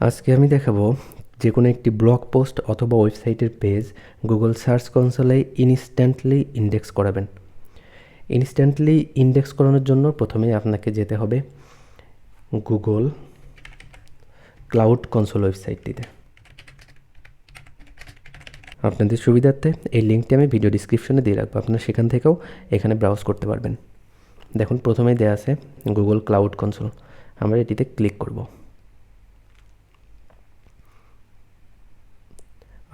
আজকে আমি দেখাবো যে কোনো একটি ব্লগ পোস্ট অথবা ওয়েবসাইটের পেজ গুগল সার্চ কনসোলে ইনস্ট্যান্টলি ইন্ডেক্স করাবেন। ইনস্ট্যান্টলি ইন্ডেক্স করানোর জন্য প্রথমে আপনাকে যেতে হবে গুগল ক্লাউড কনসোল ওয়েবসাইটটিতে। আপনাদের সুবিধার্থে এই লিঙ্কটি আমি ভিডিও ডিসক্রিপশনে দিয়ে রাখবো, আপনারা সেখান থেকেও এখানে ব্রাউজ করতে পারবেন। দেখুন প্রথমেই দেওয়া আছে গুগল ক্লাউড কনসোল, আমরা এটিতে ক্লিক করব।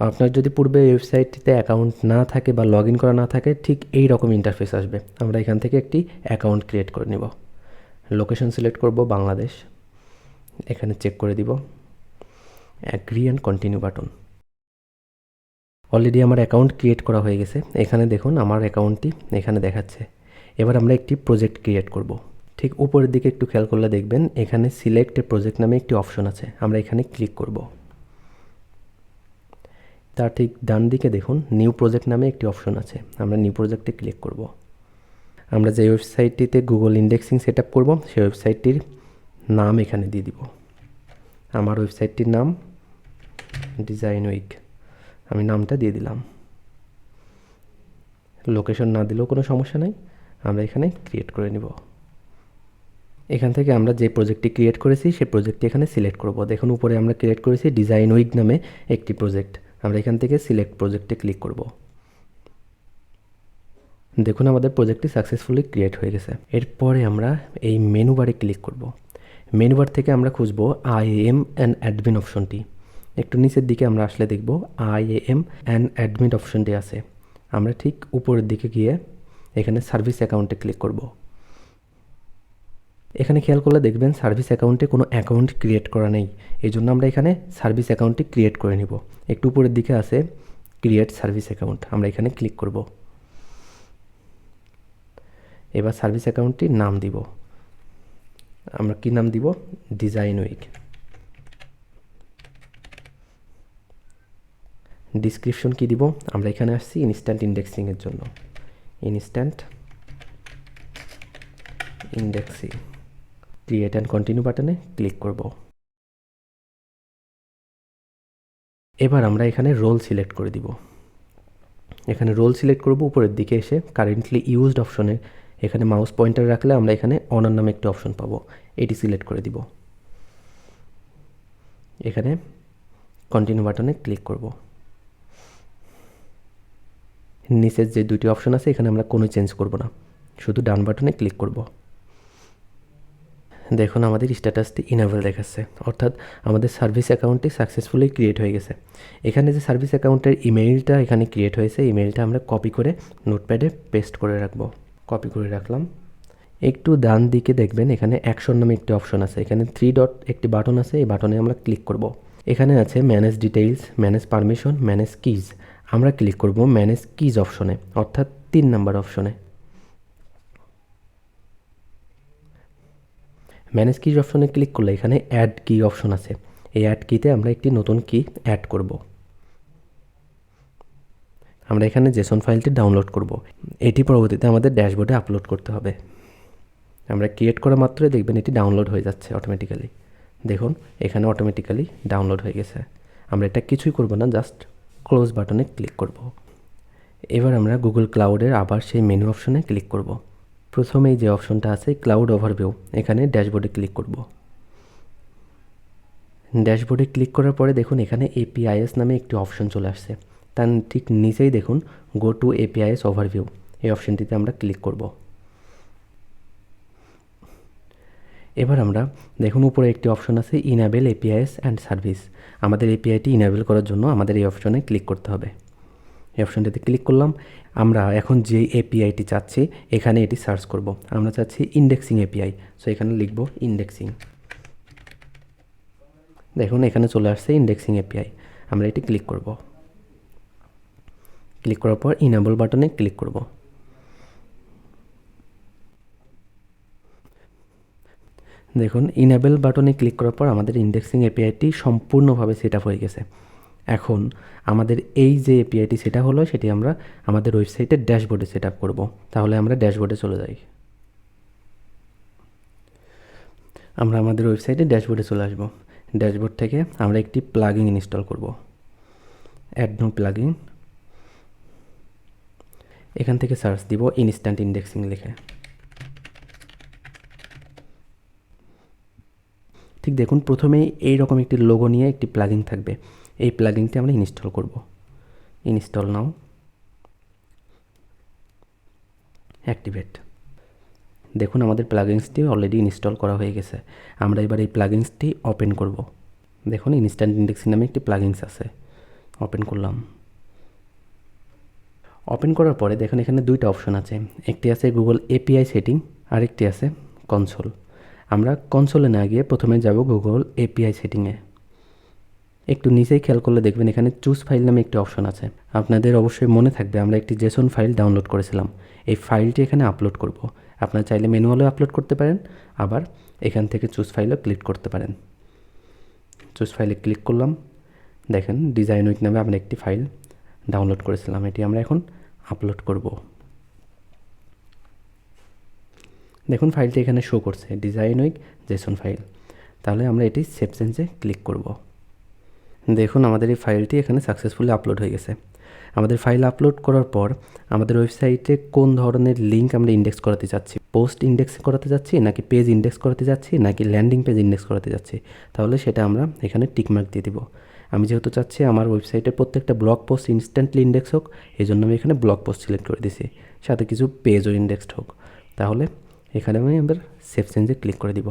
আপনার যদি পূর্বে ওয়েবসাইটটিতে অ্যাকাউন্ট না থাকে বা লগ ইন করা না থাকে, ঠিক এই রকম ইন্টারফেস আসবে। আমরা এখান থেকে একটি অ্যাকাউন্ট ক্রিয়েট করে নেব। লোকেশন সিলেক্ট করব বাংলাদেশ, এখানে চেক করে দিব agree and continue button. Already আমার অ্যাকাউন্ট ক্রিয়েট করা হয়ে গেছে। এখানে দেখুন আমার অ্যাকাউন্টটি এখানে দেখাচ্ছে। এবার আমরা একটি প্রজেক্ট ক্রিয়েট করব। ঠিক উপরের দিকে একটু খেয়াল করলে দেখবেন এখানে সিলেক্ট এ প্রজেক্ট নামে একটি অপশন আছে, আমরা এখানে ক্লিক করব। তার ঠিক ডান দিকে দেখুন নিউ প্রজেক্ট নামে একটি অপশন আছে, আমরা নিউ প্রজেক্টে ক্লিক করব। আমরা যে ওয়েবসাইটটিতে গুগল ইন্ডেক্সিং সেট আপ করবো সেই ওয়েবসাইটটির নাম এখানে দিয়ে দিব। আমার ওয়েবসাইটটির নাম ডিজাইন উইক, আমি নামটা দিয়ে দিলাম। লোকেশন না দিলেও কোনো সমস্যা নাই, আমরা এখানে ক্রিয়েট করে নিব। এখান থেকে আমরা যে প্রজেক্টটি ক্রিয়েট করেছি সেই প্রজেক্টটি এখানে সিলেক্ট করব। দেখুন উপরে আমরা ক্রিয়েট করেছি ডিজাইন উইক নামে একটি প্রজেক্ট, আমরা এখান থেকে সিলেক্ট প্রজেক্টে ক্লিক করব। দেখুন আমাদের প্রজেক্টটি সাকসেসফুলি ক্রিয়েট হয়ে গেছে। এরপরে আমরা এই মেনু বারে ক্লিক করব। মেনু বার থেকে আমরা খুঁজব IAM অ্যান্ড অ্যাডমিন অপশনটি। একটু নিচের দিকে আমরা আসলে দেখব IAM অ্যান্ড অ্যাডমিন অপশনটি আছে। আমরা ঠিক উপরের দিকে গিয়ে এখানে সার্ভিস অ্যাকাউন্টে ক্লিক করব। এখানে খেয়াল করলে দেখবেন সার্ভিস অ্যাকাউন্টে কোনো অ্যাকাউন্ট ক্রিয়েট করা নেই, এই জন্য আমরা এখানে সার্ভিস অ্যাকাউন্টটি ক্রিয়েট করে নিব। একটু উপরের দিকে আছে ক্রিয়েট সার্ভিস অ্যাকাউন্ট, আমরা এখানে ক্লিক করব। এবার সার্ভিস অ্যাকাউন্টটির নাম দিব, আমরা কি নাম দিব? Design week. ডিসক্রিপশন কি দিব? আমরা এখানে আসছি ইনস্ট্যান্ট ইন্ডেক্সিংয়ের জন্য, instant indexing. Create and continue বাটনে ক্লিক করব। এবার আমরা এখানে রোল সিলেক্ট করে দিব। এখানে রোল সিলেক্ট করব, উপরের দিকে এসে কারেন্টলি ইউজড অপশনে এখানে মাউস পয়েন্টার রাখলে আমরা এখানে অনার নামে একটি অপশন পাবো, এটি সিলেক্ট করে দিব। এখানে কন্টিনিউ বাটনে ক্লিক করব। নিচের যে দুটি অপশন আছে এখানে আমরা কোনো চেঞ্জ করব না, শুধু ডান বাটনে ক্লিক করব। দেখুন আমাদের স্ট্যাটাসটি ইনেবল দেখাচ্ছে, অর্থাৎ আমাদের সার্ভিস অ্যাকাউন্টটি সাকসেসফুলি ক্রিয়েট হয়ে গেছে। এখানে যে সার্ভিস অ্যাকাউন্টের ইমেইলটা এখানে ক্রিয়েট হয়েছে, ইমেইলটা আমরা কপি করে নোটপ্যাডে পেস্ট করে রাখবো। কপি করে রাখলাম। একটু ডান দিকে দেখবেন এখানে অ্যাকশন নামে একটি অপশন আছে, এখানে 3 ডট একটি বাটন আছে, এই বাটনে আমরা ক্লিক করব। এখানে আছে manage details, manage permission, manage keys. আমরা ক্লিক করব ম্যানেজ কিজ অপশনে, অর্থাৎ 3 নাম্বার অপশনে। ম্যানেজ কিজ অপশনে ক্লিক করলে এখানে অ্যাড কি অপশন আছে, এই অ্যাড কিতে আমরা একটি নতুন কি অ্যাড করব। আমরা এখানে জেসন ফাইলটি ডাউনলোড করব, এটি পরবর্তীতে আমাদের ড্যাশবোর্ডে আপলোড করতে হবে। আমরা ক্রিয়েট করা মাত্রই দেখবেন এটি ডাউনলোড হয়ে যাচ্ছে অটোমেটিক্যালি। দেখুন এখানে অটোমেটিক্যালি ডাউনলোড হয়ে গেছে। আমরা এটা কিছুই করব না, জাস্ট ক্লোজ বাটনে ক্লিক করব। এবার আমরা গুগল ক্লাউডের আবার সেই মেনু অপশনে ক্লিক করব। প্রথমেই যে অপশনটা আছে ক্লাউড ওভারভিউ, এখানে ড্যাশবোর্ডে ক্লিক করব। ড্যাশবোর্ডে ক্লিক করার পরে দেখুন এখানে APIs নামে একটি অপশন চলে আসছে, তার ঠিক নিচেই দেখুন গো টু APIs ওভারভিউ, এই অপশনটিতে আমরা ক্লিক করব। এবার আমরা দেখুন উপরে একটি অপশন আছে ইনেবল APIs অ্যান্ড সার্ভিস। আমাদের এপিআইটি ইনেবল করার জন্য আমাদের এই অপশনে ক্লিক করতে হবে। এই অপশনটিতে ক্লিক করলাম। আমরা এখন যে এপিআইটি চাচ্ছি এখানে এটি সার্চ করব। আমরা চাচ্ছি ইন্ডেক্সিং এপিআই, সো এখানে লিখব ইন্ডেক্সিং। দেখুন এখানে চলে আসছে ইন্ডেক্সিং এপিআই, আমরা এটি ক্লিক করব। ক্লিক করার পর ইনেবল বাটনে ক্লিক করব। দেখুন ইনেবল বাটনে ক্লিক করার পর আমাদের ইন্ডেক্সিং এপিআইটি সম্পূর্ণভাবে সেট আপ হয়ে গেছে। এখন আমাদের এই যে এপিআইটি সেটা হলো সেটি আমরা আমাদের ওয়েবসাইটের ড্যাশবোর্ডে সেট আপ করবো। তাহলে আমরা ড্যাশবোর্ডে চলে যাই। আমরা আমাদের ওয়েবসাইটে ড্যাশবোর্ডে চলে আসবো। ড্যাশবোর্ড থেকে আমরা একটি প্লাগইন ইনস্টল করব, অ্যাড নিউ প্লাগইন। এখান থেকে সার্চ দিব ইনস্ট্যান্ট ইন্ডেক্সিং লিখে। ঠিক দেখুন প্রথমেই এইরকম একটি লোগো নিয়ে একটি প্লাগইন থাকবে, এই প্লাগইনটি আমরা ইনস্টল করব। ইনস্টল নাও, অ্যাক্টিভেট। দেখুন আমাদের প্লাগইনসটি অলরেডি ইনস্টল করা হয়ে গেছে। আমরা এবার এই প্লাগইনসটি ওপেন করব। দেখুন ইনস্ট্যান্ট ইন্ডেক্সিং নামে একটি প্লাগইনস আছে, ওপেন করলাম। ওপেন করার পরে দেখুন এখানে দুইটা অপশন আছে, একটি আছে গুগল এপিআই সেটিং, আরেকটি আছে কনসোল। আমরা কনসোলে না গিয়ে প্রথমে যাব গুগল এপিআই সেটিংয়ে। একটু নিচেই খেয়াল করলে দেখবেন এখানে চুজ ফাইল নামে একটি অপশন আছে। আপনাদের অবশ্যই মনে থাকবে আমরা একটি জেসন ফাইল ডাউনলোড করেছিলাম, এই ফাইলটি এখানে আপলোড করব। আপনারা চাইলে ম্যানুয়ালেও আপলোড করতে পারেন, আবার এখান থেকে চুজ ফাইলও ক্লিক করতে পারেন। চুজ ফাইলে ক্লিক করলাম। দেখেন ডিজাইন উইক নামে আমরা একটি ফাইল ডাউনলোড করেছিলাম, এটি আমরা এখন আপলোড করব। দেখুন ফাইলটি এখানে শো করছে ডিজাইন উইক জেসন ফাইল। তাহলে আমরা এটি সেভ চেঞ্জে ক্লিক করব। দেখুন আমাদের এই ফাইলটি এখানে সাকসেসফুলি আপলোড হয়ে গেছে। আমাদের ফাইল আপলোড করার পর আমাদের ওয়েবসাইটে কোন ধরনের লিঙ্ক আমরা ইন্ডেক্স করাতে চাচ্ছি, পোস্ট ইন্ডেক্স করাতে যাচ্ছি নাকি পেজ ইন্ডেক্স করাতে যাচ্ছি নাকি ল্যান্ডিং পেজ ইন্ডেক্স করাতে যাচ্ছি, তাহলে সেটা আমরা এখানে টিকমার্ক দিয়ে দিব। আমি যেহেতু চাচ্ছি আমার ওয়েবসাইটের প্রত্যেকটা ব্লগ পোস্ট ইনস্ট্যান্টলি ইন্ডেক্স হোক, এই জন্য আমি এখানে ব্লগ পোস্ট সিলেক্ট করে দিছি, সাথে কিছু পেজও ইন্ডেক্সড হোক। তাহলে এখানে আমি এবার সেভ চেঞ্জে ক্লিক করে দিব।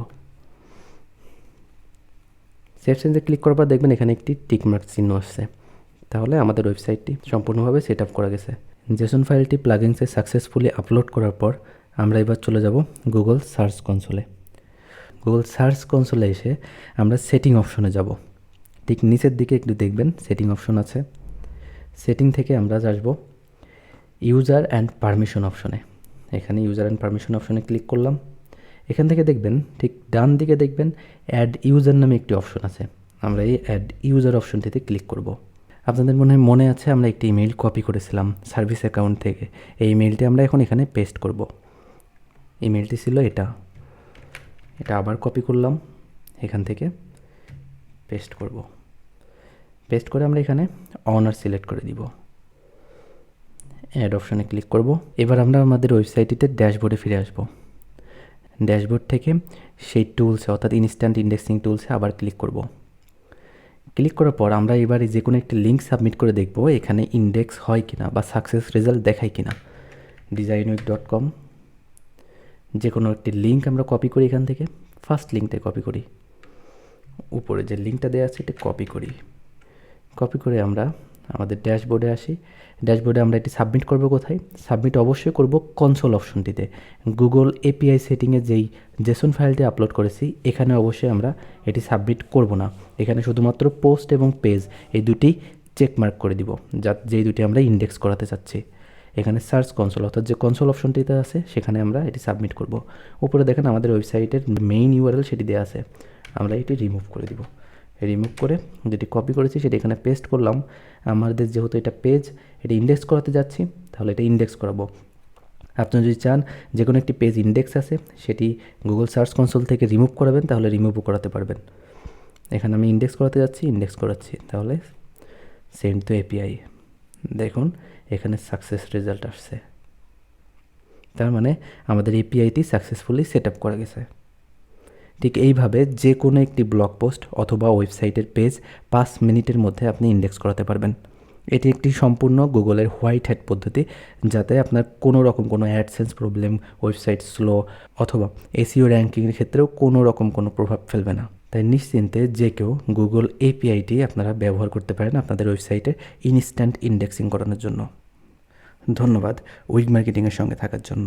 সেভ চেঞ্জে ক্লিক করার পর দেখবেন এখানে একটি টিকমার্ক চিহ্ন আসছে। তাহলে আমাদের ওয়েবসাইটটি সম্পূর্ণভাবে সেট আপ করা গেছে। জেসন ফাইলটি প্লাগইনসে সাকসেসফুলি আপলোড করার পর আমরা এবার চলে যাব গুগল সার্চ কনসোলে। গুগল সার্চ কনসোলে এসে আমরা সেটিং অপশনে যাব। ঠিক নিচের দিকে একটু দেখবেন সেটিং অপশন আছে। সেটিং থেকে আমরা আসবো ইউজার অ্যান্ড পারমিশন অপশনে। এখানে ইউজার অ্যান্ড পারমিশন অপশনে ক্লিক করলাম। এখান থেকে দেখবেন ঠিক ডান দিকে দেখবেন অ্যাড ইউজার নামে একটি অপশন আছে। আমরা এই অ্যাড ইউজার অপশনটিতে ক্লিক করব। আপনাদের মনে আছে আমরা একটি ইমেইল কপি করেছিলাম সার্ভিস অ্যাকাউন্ট থেকে, এই ইমেইলটি আমরা এখন এখানে পেস্ট করব। ইমেইলটি ছিল এটা আবার কপি করলাম, এখান থেকে পেস্ট করব। পেস্ট করে আমরা এখানে অনার সিলেক্ট করে দিব। অ্যাড অপশনে ক্লিক করব। এবার আমরা আমাদের ওয়েবসাইটটিতে ড্যাশবোর্ডে ফিরে আসব। ড্যাশবোর্ড থেকে সেই টুলসে অর্থাৎ ইনস্ট্যান্ট ইন্ডেক্সিং টুলসে আবার ক্লিক করব। ক্লিক করার পর আমরা এবারে যে কোনো একটি লিঙ্ক সাবমিট করে দেখব এখানে ইন্ডেক্স হয় কিনা বা সাকসেস রেজাল্ট দেখায় কিনা। designweek.com যে কোনো একটি লিঙ্ক আমরা কপি করি, এখান থেকে ফার্স্ট লিঙ্কটা কপি করি, উপরে যে লিঙ্কটা দেওয়া আছে এটা কপি করি। কপি করে আমরা আমাদের ড্যাশবোর্ডে আসি। ড্যাশবোর্ডে আমরা এটি সাবমিট করব কোথায়? সাবমিট অবশ্যই করব কনসোল অপশনটিতে। গুগল এপিআই সেটিংয়ে যেই জেসন ফাইলটি আপলোড করেছি এখানে অবশ্যই আমরা এটি সাবমিট করব না। এখানে শুধুমাত্র পোস্ট এবং পেজ এই দুটি চেকমার্ক করে দিব, যেই দুটি আমরা ইন্ডেক্স করাতে চাচ্ছি। এখানে সার্চ কনসোল অর্থাৎ যে কনসোল অপশনটিতে আছে সেখানে আমরা এটি সাবমিট করব। উপরে দেখেন আমাদের ওয়েবসাইটের মেইন ইউআরএল সেটি দেওয়া আছে, আমরা এটি রিমুভ করে দিব। রিমুভ করে যেটি কপি করেছি সেটি এখানে পেস্ট করলাম। আমাদের যেহেতু এটা পেজ, এটা ইন্ডেক্স করাতে যাচ্ছি, তাহলে এটা ইন্ডেক্স করাবো। আপনি যদি চান যে কোনো একটি পেজ ইন্ডেক্স আছে সেটি গুগল সার্চ কনসোল থেকে রিমুভ করাবেন, তাহলে রিমুভও করাতে পারবেন। এখানে আমি ইন্ডেক্স করাতে যাচ্ছি, ইন্ডেক্স করাচ্ছি, তাহলে সেন্ড টু এপিআই। দেখুন এখানে সাকসেস রেজাল্ট আসছে, তার মানে আমাদের এপিআইটি সাকসেসফুলি সেট আপ করা গেছে। ঠিক এইভাবে যে কোনো একটি ব্লগ পোস্ট অথবা ওয়েবসাইটের পেজ 5 মিনিটের মধ্যে আপনি ইন্ডেক্স করাতে পারবেন। এটি একটি সম্পূর্ণ গুগলের হোয়াইট হ্যাট পদ্ধতি, যাতে আপনার কোনো রকম কোনো অ্যাডসেন্স প্রবলেম, ওয়েবসাইট স্লো অথবা এসইও র্যাঙ্কিংয়ের ক্ষেত্রেও কোনো রকম কোনো প্রভাব ফেলবে না। তাই নিশ্চিন্তে যে কেউ গুগল এপিআইটি আপনারা ব্যবহার করতে পারেন আপনাদের ওয়েবসাইটে ইনস্ট্যান্ট ইন্ডেক্সিং করানোর জন্য। ধন্যবাদ উইক মার্কেটিংয়ের সঙ্গে থাকার জন্য।